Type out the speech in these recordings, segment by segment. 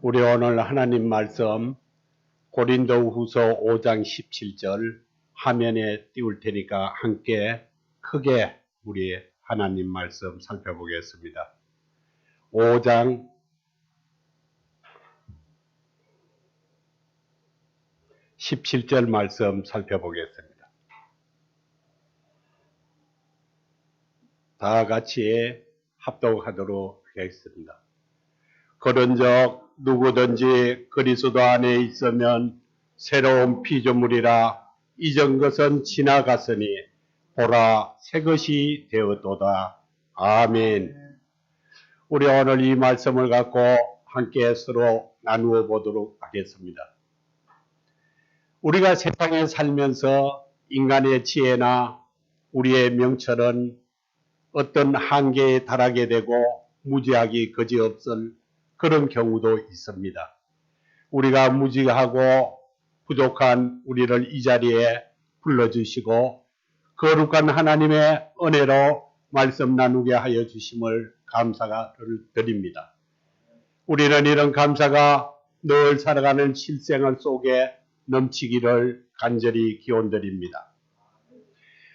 우리 오늘 하나님 말씀 고린도후서 5장 17절 화면에 띄울 테니까 함께 크게 우리 하나님 말씀 살펴보겠습니다. 5장 17절 말씀 살펴보겠습니다. 다 같이 합독하도록 하겠습니다. 그런즉 누구든지 그리스도 안에 있으면 새로운 피조물이라 이전 것은 지나갔으니 보라 새 것이 되었도다. 아멘. 우리 오늘 이 말씀을 갖고 함께 서로 나누어 보도록 하겠습니다. 우리가 세상에 살면서 인간의 지혜나 우리의 명철은 어떤 한계에 달하게 되고 무지하기 그지없을 그런 경우도 있습니다. 우리가 무지하고 부족한 우리를 이 자리에 불러주시고 거룩한 하나님의 은혜로 말씀 나누게 하여 주심을 감사를 드립니다. 우리는 이런 감사가 늘 살아가는 실생활 속에 넘치기를 간절히 기원드립니다.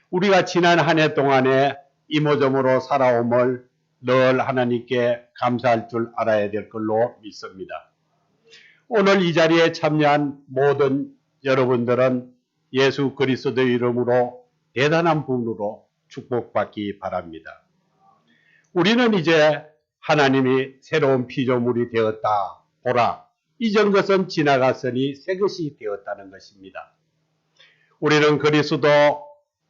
우리가 지난 한 해 동안에 이모저모로 살아옴을 늘 하나님께 감사할 줄 알아야 될 걸로 믿습니다. 오늘 이 자리에 참여한 모든 여러분들은 예수 그리스도의 이름으로 대단한 분으로 축복받기 바랍니다. 우리는 이제 하나님이 새로운 피조물이 되었다. 보라, 이전 것은 지나갔으니 새 것이 되었다는 것입니다. 우리는 그리스도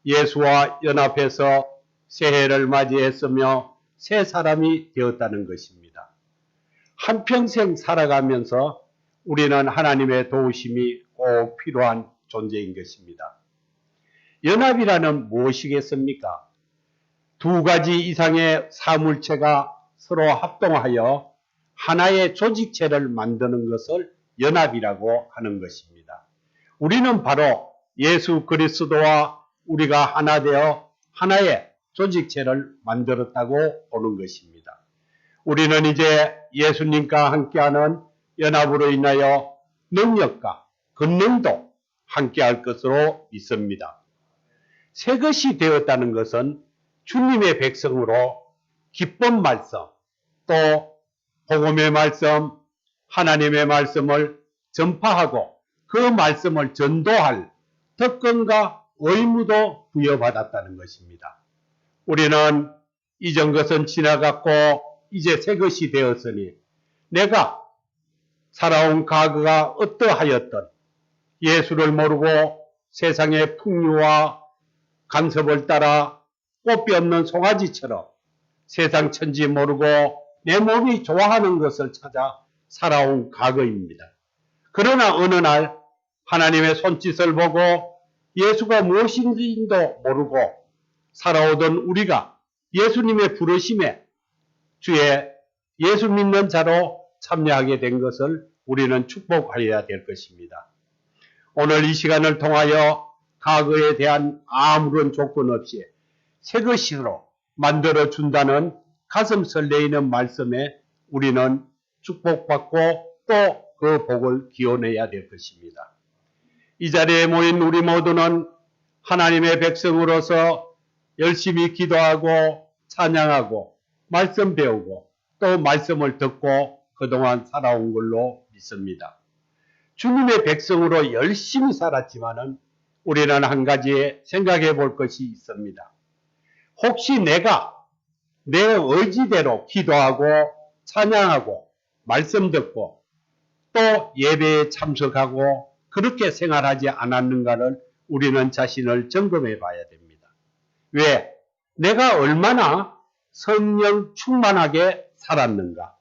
예수와 연합해서 새해를 맞이했으며 새 사람이 되었다는 것입니다. 한평생 살아가면서 우리는 하나님의 도우심이 꼭 필요한 존재인 것입니다. 연합이라는 무엇이겠습니까? 두 가지 이상의 사물체가 서로 합동하여 하나의 조직체를 만드는 것을 연합이라고 하는 것입니다. 우리는 바로 예수 그리스도와 우리가 하나 되어 하나의 조직체를 만들었다고 보는 것입니다. 우리는 이제 예수님과 함께하는 연합으로 인하여 능력과 권능도 함께할 것으로 믿습니다. 새 것이 되었다는 것은 주님의 백성으로 기쁜 말씀, 또 복음의 말씀, 하나님의 말씀을 전파하고 그 말씀을 전도할 특권과 의무도 부여받았다는 것입니다. 우리는 이전 것은 지나갔고 이제 새 것이 되었으니 내가 살아온 과거가 어떠하였던 예수를 모르고 세상의 풍류와 간섭을 따라 꽃비 없는 송아지처럼 세상 천지 모르고 내 몸이 좋아하는 것을 찾아 살아온 과거입니다. 그러나 어느 날 하나님의 손짓을 보고 예수가 무엇인지도 모르고 살아오던 우리가 예수님의 부르심에 주의 예수 믿는 자로 참여하게 된 것을 우리는 축복하여야 될 것입니다. 오늘 이 시간을 통하여 과거에 대한 아무런 조건 없이 새 것으로 만들어 준다는 가슴 설레이는 말씀에 우리는 축복받고 또 그 복을 기원해야 될 것입니다. 이 자리에 모인 우리 모두는 하나님의 백성으로서 열심히 기도하고 찬양하고 말씀 배우고 또 말씀을 듣고 그동안 살아온 걸로 믿습니다. 주님의 백성으로 열심히 살았지만은 우리는 한 가지 생각해 볼 것이 있습니다. 혹시 내가 내 의지대로 기도하고 찬양하고 말씀 듣고 또 예배에 참석하고 그렇게 생활하지 않았는가를 우리는 자신을 점검해 봐야 됩니다. 왜? 내가 얼마나 성령 충만하게 살았는가?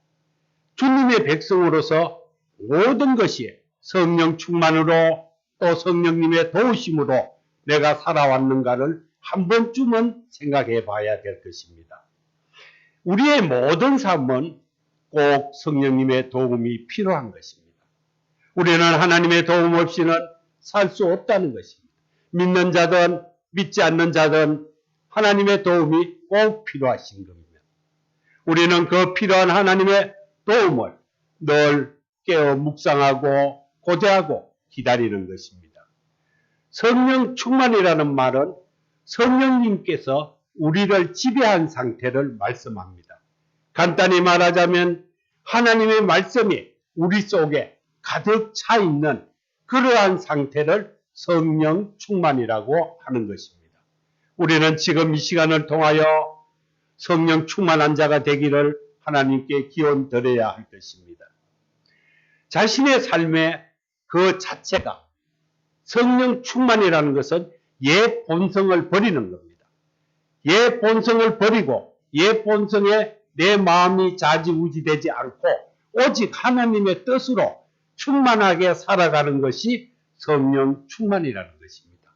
주님의 백성으로서 모든 것이 성령 충만으로 또 성령님의 도우심으로 내가 살아왔는가를 한 번쯤은 생각해 봐야 될 것입니다. 우리의 모든 삶은 꼭 성령님의 도움이 필요한 것입니다. 우리는 하나님의 도움 없이는 살 수 없다는 것입니다. 믿는 자든 믿지 않는 자든 하나님의 도움이 꼭 필요하신 겁니다. 우리는 그 필요한 하나님의 도움을 늘 깨어 묵상하고 고대하고 기다리는 것입니다. 성령 충만이라는 말은 성령님께서 우리를 지배한 상태를 말씀합니다. 간단히 말하자면 하나님의 말씀이 우리 속에 가득 차 있는 그러한 상태를 성령 충만이라고 하는 것입니다. 우리는 지금 이 시간을 통하여 성령 충만한 자가 되기를 하나님께 기원 드려야 할 것입니다. 자신의 삶의 그 자체가 성령 충만이라는 것은 옛 본성을 버리는 겁니다. 옛 본성을 버리고 옛 본성에 내 마음이 좌지우지되지 않고 오직 하나님의 뜻으로 충만하게 살아가는 것이 성령 충만이라는 것입니다.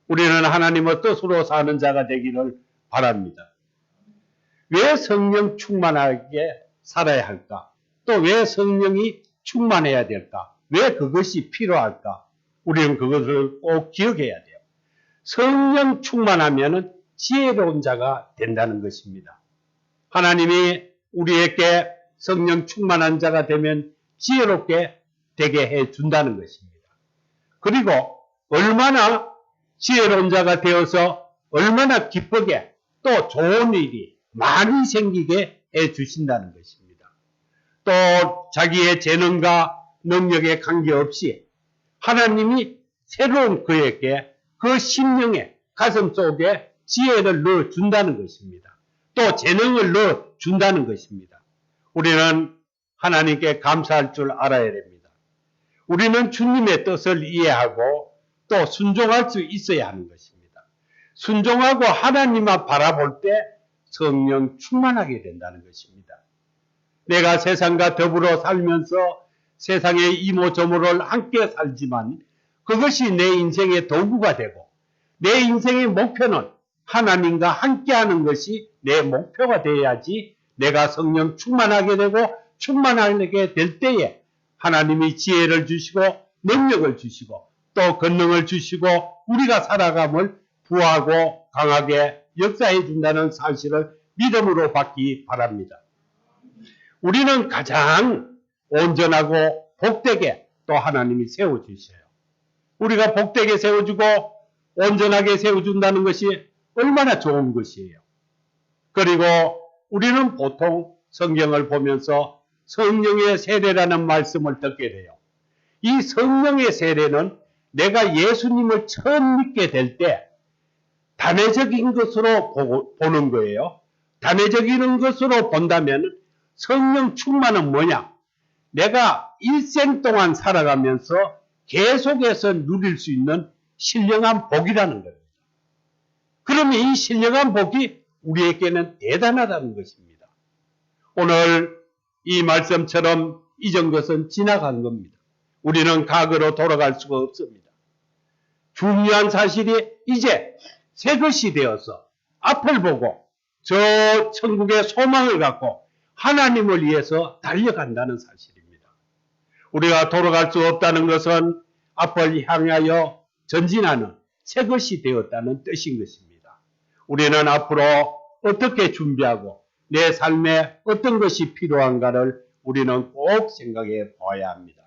우리는 하나님의 뜻으로 사는 자가 되기를 바랍니다. 왜 성령 충만하게 살아야 할까? 또 왜 성령이 충만해야 될까? 왜 그것이 필요할까? 우리는 그것을 꼭 기억해야 돼요. 성령 충만하면 지혜로운 자가 된다는 것입니다. 하나님이 우리에게 성령 충만한 자가 되면 지혜롭게 되게 해준다는 것입니다. 그리고 얼마나 지혜로운 자가 되어서 얼마나 기쁘게 또 좋은 일이 많이 생기게 해주신다는 것입니다. 또 자기의 재능과 능력에 관계없이 하나님이 새로운 그에게 그 심령의 가슴 속에 지혜를 넣어준다는 것입니다. 또 재능을 넣어준다는 것입니다. 우리는 하나님께 감사할 줄 알아야 됩니다. 우리는 주님의 뜻을 이해하고 또 순종할 수 있어야 하는 것입니다. 순종하고 하나님만 바라볼 때 성령 충만하게 된다는 것입니다. 내가 세상과 더불어 살면서 세상의 이모저모를 함께 살지만 그것이 내 인생의 도구가 되고 내 인생의 목표는 하나님과 함께하는 것이 내 목표가 되어야지 내가 성령 충만하게 되고 충만하게 될 때에 하나님이 지혜를 주시고 능력을 주시고 또 권능을 주시고 우리가 살아감을 부하고 강하게 역사해 준다는 사실을 믿음으로 받기 바랍니다. 우리는 가장 온전하고 복되게 또 하나님이 세워주셔요. 우리가 복되게 세워주고 온전하게 세워준다는 것이 얼마나 좋은 것이에요. 그리고 우리는 보통 성경을 보면서 성령의 세례라는 말씀을 듣게 돼요. 이 성령의 세례는 내가 예수님을 처음 믿게 될 때 단회적인 것으로 보는 거예요. 단회적인 것으로 본다면 성령 충만은 뭐냐? 내가 일생 동안 살아가면서 계속해서 누릴 수 있는 신령한 복이라는 겁니다. 그러면 이 신령한 복이 우리에게는 대단하다는 것입니다. 오늘 이 말씀처럼 잊은 것은 지나간 겁니다. 우리는 과거로 돌아갈 수가 없습니다. 중요한 사실이 이제 새 것이 되어서 앞을 보고 저 천국의 소망을 갖고 하나님을 위해서 달려간다는 사실입니다. 우리가 돌아갈 수 없다는 것은 앞을 향하여 전진하는 새 것이 되었다는 뜻인 것입니다. 우리는 앞으로 어떻게 준비하고 내 삶에 어떤 것이 필요한가를 우리는 꼭 생각해 봐야 합니다.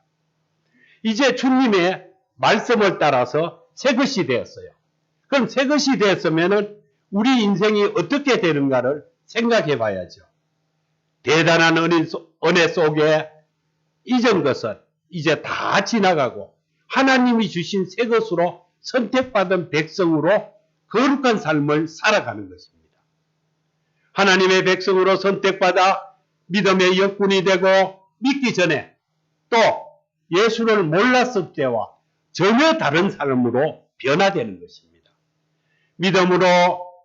이제 주님의 말씀을 따라서 새 것이 되었어요. 그럼 새 것이 되었으면 우리 인생이 어떻게 되는가를 생각해 봐야죠. 대단한 은혜 속에 잊은 것은 이제 다 지나가고 하나님이 주신 새 것으로 선택받은 백성으로 거룩한 삶을 살아가는 것입니다. 하나님의 백성으로 선택받아 믿음의 역군이 되고 믿기 전에 또 예수를 몰랐을 때와 전혀 다른 삶으로 변화되는 것입니다. 믿음으로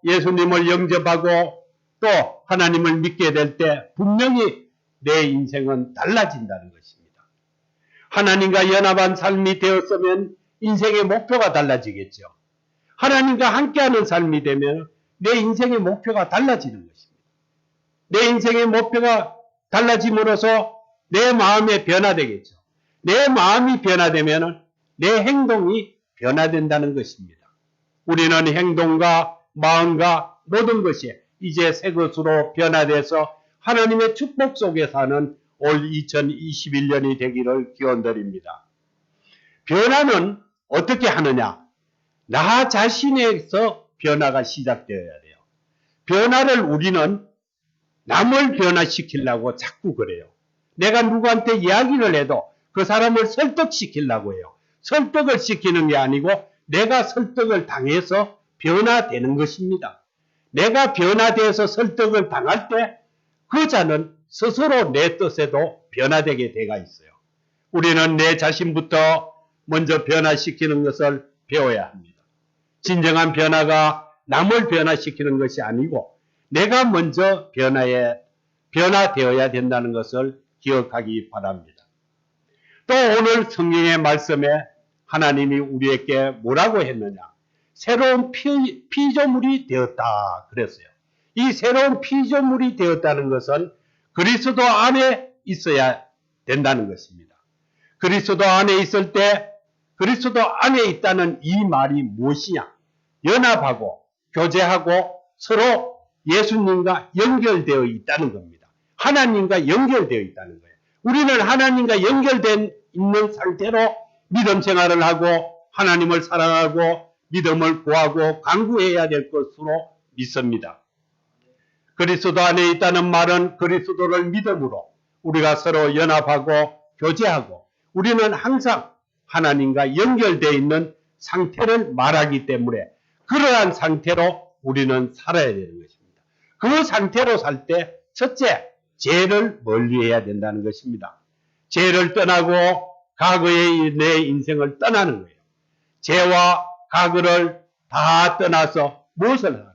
예수님을 영접하고 또 하나님을 믿게 될 때 분명히 내 인생은 달라진다는 것입니다. 하나님과 연합한 삶이 되었으면 인생의 목표가 달라지겠죠. 하나님과 함께하는 삶이 되면 내 인생의 목표가 달라지는 것입니다. 내 인생의 목표가 달라짐으로써 내 마음이 변화되겠죠. 내 마음이 변화되면 내 행동이 변화된다는 것입니다. 우리는 행동과 마음과 모든 것이 이제 새 것으로 변화돼서 하나님의 축복 속에 사는 올 2021년이 되기를 기원드립니다. 변화는 어떻게 하느냐? 나 자신에서 변화가 시작되어야 돼요. 변화를 우리는 남을 변화시키려고 자꾸 그래요. 내가 누구한테 이야기를 해도 그 사람을 설득시키려고 해요. 설득을 시키는 게 아니고 내가 설득을 당해서 변화되는 것입니다. 내가 변화돼서 설득을 당할 때 그 자는 스스로 내 뜻에도 변화되게 돼가 있어요. 우리는 내 자신부터 먼저 변화시키는 것을 배워야 합니다. 진정한 변화가 남을 변화시키는 것이 아니고 내가 먼저 변화되어야 된다는 것을 기억하기 바랍니다. 또 오늘 성경의 말씀에 하나님이 우리에게 뭐라고 했느냐? 새로운 피조물이 되었다 그랬어요. 이 새로운 피조물이 되었다는 것은 그리스도 안에 있어야 된다는 것입니다. 그리스도 안에 있을 때 그리스도 안에 있다는 이 말이 무엇이냐? 연합하고 교제하고 서로 예수님과 연결되어 있다는 겁니다. 하나님과 연결되어 있다는 거예요. 우리는 하나님과 연결된 있는 상태로 믿음 생활을 하고 하나님을 사랑하고 믿음을 구하고 강구해야 될 것으로 믿습니다. 그리스도 안에 있다는 말은 그리스도를 믿음으로 우리가 서로 연합하고 교제하고 우리는 항상 하나님과 연결되어 있는 상태를 말하기 때문에 그러한 상태로 우리는 살아야 되는 것입니다. 그 상태로 살 때 첫째, 죄를 멀리해야 된다는 것입니다. 죄를 떠나고 과거의 내 인생을 떠나는 거예요. 죄와 과거를 다 떠나서 무엇을 하나요?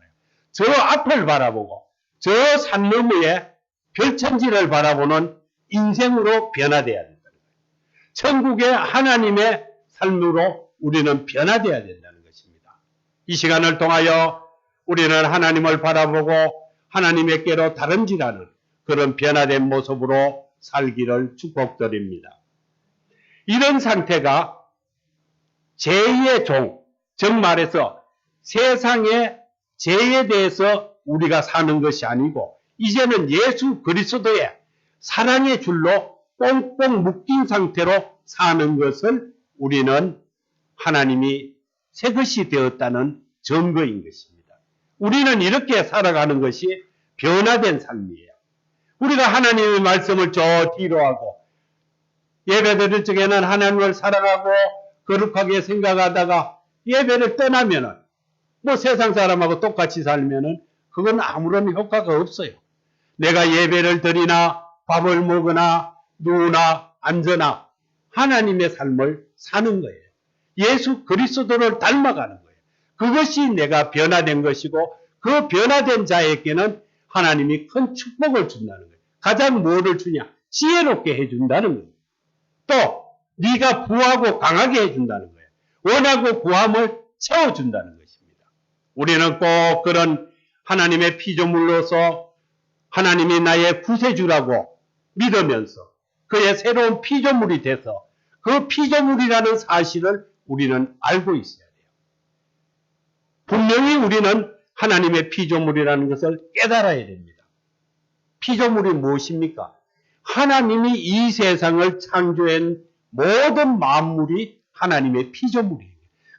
저 앞을 바라보고 저 산 너머에 별천지를 바라보는 인생으로 변화되어야 된다는 거예요. 천국의 하나님의 삶으로 우리는 변화되어야 된다는 것입니다. 이 시간을 통하여 우리는 하나님을 바라보고 하나님께로 다름질하는 그런 변화된 모습으로 살기를 축복드립니다. 이런 상태가 죄의 종, 즉 말해서 세상의 죄에 대해서 우리가 사는 것이 아니고 이제는 예수 그리스도의 사랑의 줄로 꽁꽁 묶인 상태로 사는 것을 우리는 하나님이 새 것이 되었다는 증거인 것입니다. 우리는 이렇게 살아가는 것이 변화된 삶이에요. 우리가 하나님의 말씀을 저 뒤로 하고 예배 드릴 적에는 하나님을 사랑하고 거룩하게 생각하다가 예배를 떠나면은 뭐 세상 사람하고 똑같이 살면은 그건 아무런 효과가 없어요. 내가 예배를 드리나 밥을 먹으나 누우나 앉으나 하나님의 삶을 사는 거예요. 예수 그리스도를 닮아가는 거예요. 그것이 내가 변화된 것이고 그 변화된 자에게는 하나님이 큰 축복을 준다는 거예요. 가장 뭐를 주냐? 지혜롭게 해준다는 거예요. 또 네가 부하고 강하게 해준다는 거예요. 원하고 구함을 채워준다는 것입니다. 우리는 꼭 그런 하나님의 피조물로서 하나님이 나의 구세주라고 믿으면서 그의 새로운 피조물이 돼서 그 피조물이라는 사실을 우리는 알고 있어야 돼요. 분명히 우리는 하나님의 피조물이라는 것을 깨달아야 됩니다. 피조물이 무엇입니까? 하나님이 이 세상을 창조한 모든 만물이 하나님의 피조물이에요.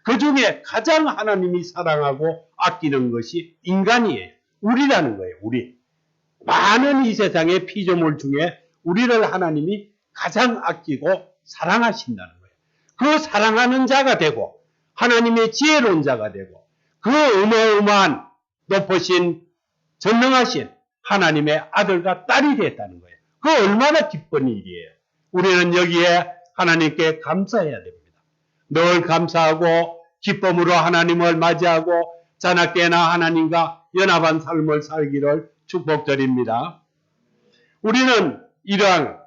그 중에 가장 하나님이 사랑하고 아끼는 것이 인간이에요. 우리라는 거예요. 우리. 많은 이 세상의 피조물 중에 우리를 하나님이 가장 아끼고 사랑하신다는 거예요. 그 사랑하는 자가 되고 하나님의 지혜로운 자가 되고 그 어마어마한 높으신 전능하신 하나님의 아들과 딸이 됐다는 거예요. 그 얼마나 기쁜 일이에요. 우리는 여기에 하나님께 감사해야 됩니다. 늘 감사하고 기쁨으로 하나님을 맞이하고 자나깨나 하나님과 연합한 삶을 살기를 축복드립니다. 우리는 이러한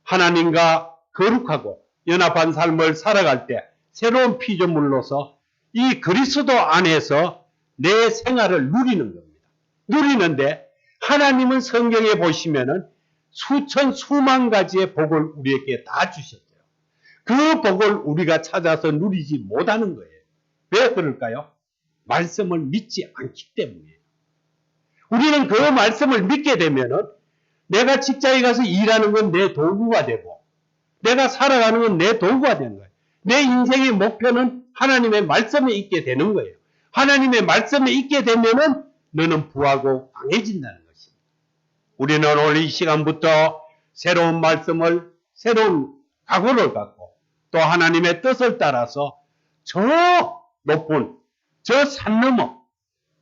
하나님과 거룩하고 연합한 삶을 살아갈 때 새로운 피조물로서 이 그리스도 안에서 내 생활을 누리는 겁니다. 누리는데 하나님은 성경에 보시면은 수천 수만 가지의 복을 우리에게 다 주셨어요. 그 복을 우리가 찾아서 누리지 못하는 거예요. 왜 그럴까요? 말씀을 믿지 않기 때문이에요. 우리는 그 말씀을 믿게 되면은 내가 직장에 가서 일하는 건 내 도구가 되고, 내가 살아가는 건 내 도구가 되는 거예요. 내 인생의 목표는 하나님의 말씀에 있게 되는 거예요. 하나님의 말씀에 있게 되면은 너는 부하고 강해진다는 것입니다. 우리는 오늘 이 시간부터 새로운 말씀을, 새로운 각오를 갖고 또 하나님의 뜻을 따라서 저 높은 저 산 너머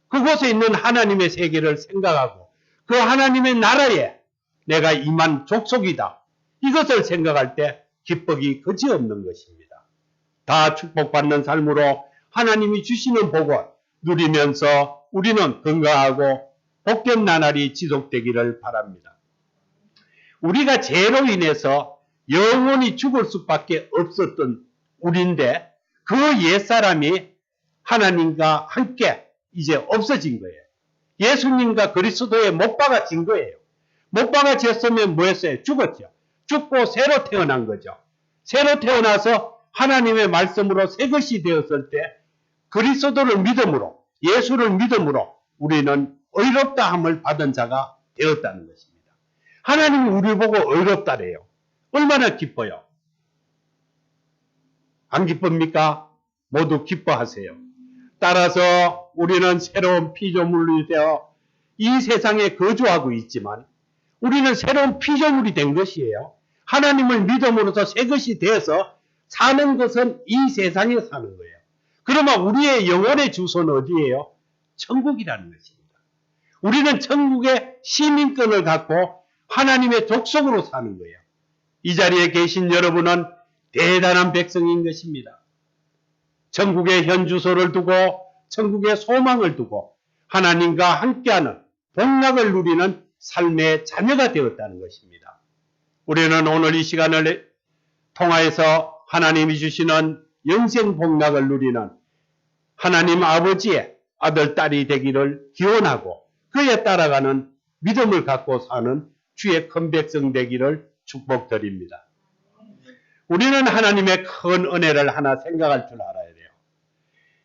그곳에 있는 하나님의 세계를 생각하고 그 하나님의 나라에 내가 임한 족속이다. 이것을 생각할 때 기쁨이 그지없는 것입니다. 다 축복받는 삶으로 하나님이 주시는 복을 누리면서 우리는 건강하고 복된 나날이 지속되기를 바랍니다. 우리가 죄로 인해서 영원히 죽을 수밖에 없었던 우리인데 그 옛사람이 하나님과 함께 이제 없어진 거예요. 예수님과 그리스도에 못 박아진 거예요. 못 박아졌으면 뭐 했어요? 죽었죠. 죽고 새로 태어난 거죠. 새로 태어나서 하나님의 말씀으로 새 것이 되었을 때 그리스도를 믿음으로, 예수를 믿음으로 우리는 의롭다 함을 받은 자가 되었다는 것입니다. 하나님이 우리를 보고 의롭다래요. 얼마나 기뻐요? 안 기쁩니까? 모두 기뻐하세요. 따라서 우리는 새로운 피조물이 되어 이 세상에 거주하고 있지만 우리는 새로운 피조물이 된 것이에요. 하나님을 믿음으로써 새 것이 되어서 사는 것은 이 세상에 사는 거예요. 그러면 우리의 영혼의 주소는 어디예요? 천국이라는 것입니다. 우리는 천국의 시민권을 갖고 하나님의 족속으로 사는 거예요. 이 자리에 계신 여러분은 대단한 백성인 것입니다. 천국의 현 주소를 두고 천국의 소망을 두고 하나님과 함께하는 복락을 누리는 삶의 자녀가 되었다는 것입니다. 우리는 오늘 이 시간을 통하여서 하나님이 주시는 영생 복락을 누리는 하나님 아버지의 아들, 딸이 되기를 기원하고 그에 따라가는 믿음을 갖고 사는 주의 큰 백성 되기를 축복드립니다. 우리는 하나님의 큰 은혜를 하나 생각할 줄 알아야 돼요.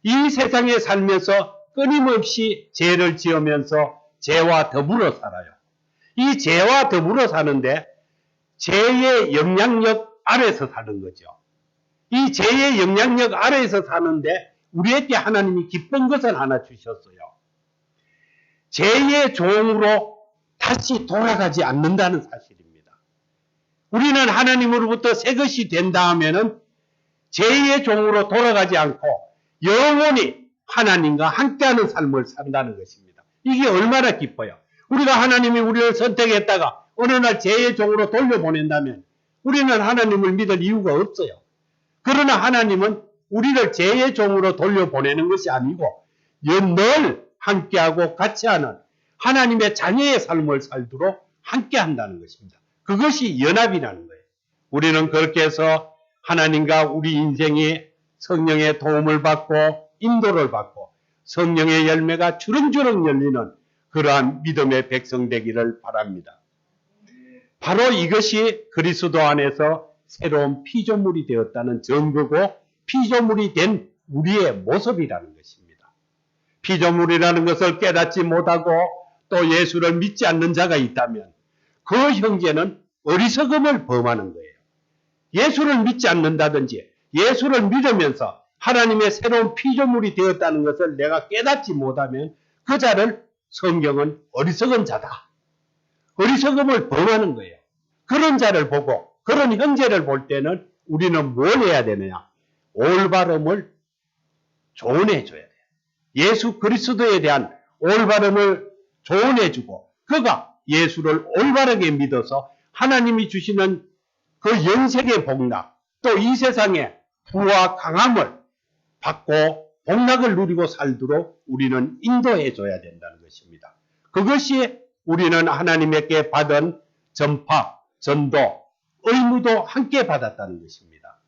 이 세상에 살면서 끊임없이 죄를 지으면서 죄와 더불어 살아요. 이 죄와 더불어 사는데 죄의 영향력 아래서 사는 거죠. 이 죄의 영향력 아래에서 사는데 우리에게 하나님이 기쁜 것을 하나 주셨어요. 죄의 종으로 다시 돌아가지 않는다는 사실입니다. 우리는 하나님으로부터 새 것이 된다 하면은 죄의 종으로 돌아가지 않고 영원히 하나님과 함께하는 삶을 산다는 것입니다. 이게 얼마나 기뻐요. 우리가 하나님이 우리를 선택했다가 어느 날 죄의 종으로 돌려보낸다면 우리는 하나님을 믿을 이유가 없어요. 그러나 하나님은 우리를 죄의 종으로 돌려보내는 것이 아니고 늘 함께하고 같이하는 하나님의 자녀의 삶을 살도록 함께한다는 것입니다. 그것이 연합이라는 거예요. 우리는 그렇게 해서 하나님과 우리 인생이 성령의 도움을 받고 인도를 받고 성령의 열매가 주렁주렁 열리는 그러한 믿음의 백성 되기를 바랍니다. 바로 이것이 그리스도 안에서 새로운 피조물이 되었다는 증거고 피조물이 된 우리의 모습이라는 것입니다. 피조물이라는 것을 깨닫지 못하고 또 예수를 믿지 않는 자가 있다면 그 형제는 어리석음을 범하는 거예요. 예수를 믿지 않는다든지 예수를 믿으면서 하나님의 새로운 피조물이 되었다는 것을 내가 깨닫지 못하면 그 자를 성경은 어리석은 자다. 어리석음을 범하는 거예요. 그런 자를 보고 그런 형제를 볼 때는 우리는 뭘 해야 되느냐? 올바름을 조언해 줘야 돼요. 예수 그리스도에 대한 올바름을 조언해 주고 그가 예수를 올바르게 믿어서 하나님이 주시는 그 영생의 복락 또 이 세상의 부와 강함을 받고 복락을 누리고 살도록 우리는 인도해 줘야 된다는 것입니다. 그것이 우리는 하나님께 받은 전파, 전도, 의무도 함께 받았다는 것입니다.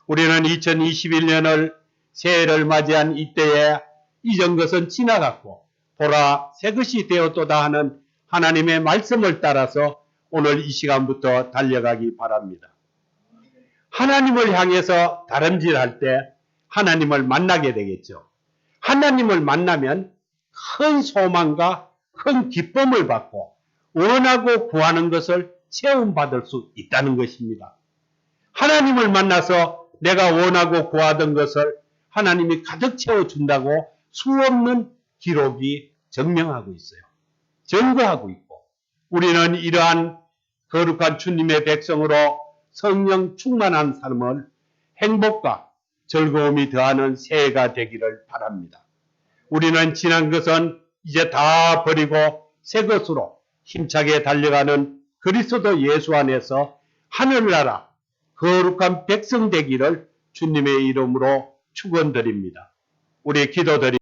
우리는 2021년을 새해를 맞이한 이때에 이전 것은 지나갔고 보라 새 것이 되었도다 하는 하나님의 말씀을 따라서 오늘 이 시간부터 달려가기 바랍니다. 하나님을 향해서 다름질할 때 하나님을 만나게 되겠죠. 하나님을 만나면 큰 소망과 큰 기쁨을 받고 원하고 구하는 것을 체험받을 수 있다는 것입니다. 하나님을 만나서 내가 원하고 구하던 것을 하나님이 가득 채워준다고 수없는 기록이 증명하고 있어요. 증거하고 있고, 우리는 이러한 거룩한 주님의 백성으로 성령 충만한 삶을 행복과 즐거움이 더하는 새해가 되기를 바랍니다. 우리는 지난 것은 이제 다 버리고 새 것으로 힘차게 달려가는 그리스도 예수 안에서 하늘나라 거룩한 백성 되기를 주님의 이름으로 축원드립니다. 우리 기도드립니다.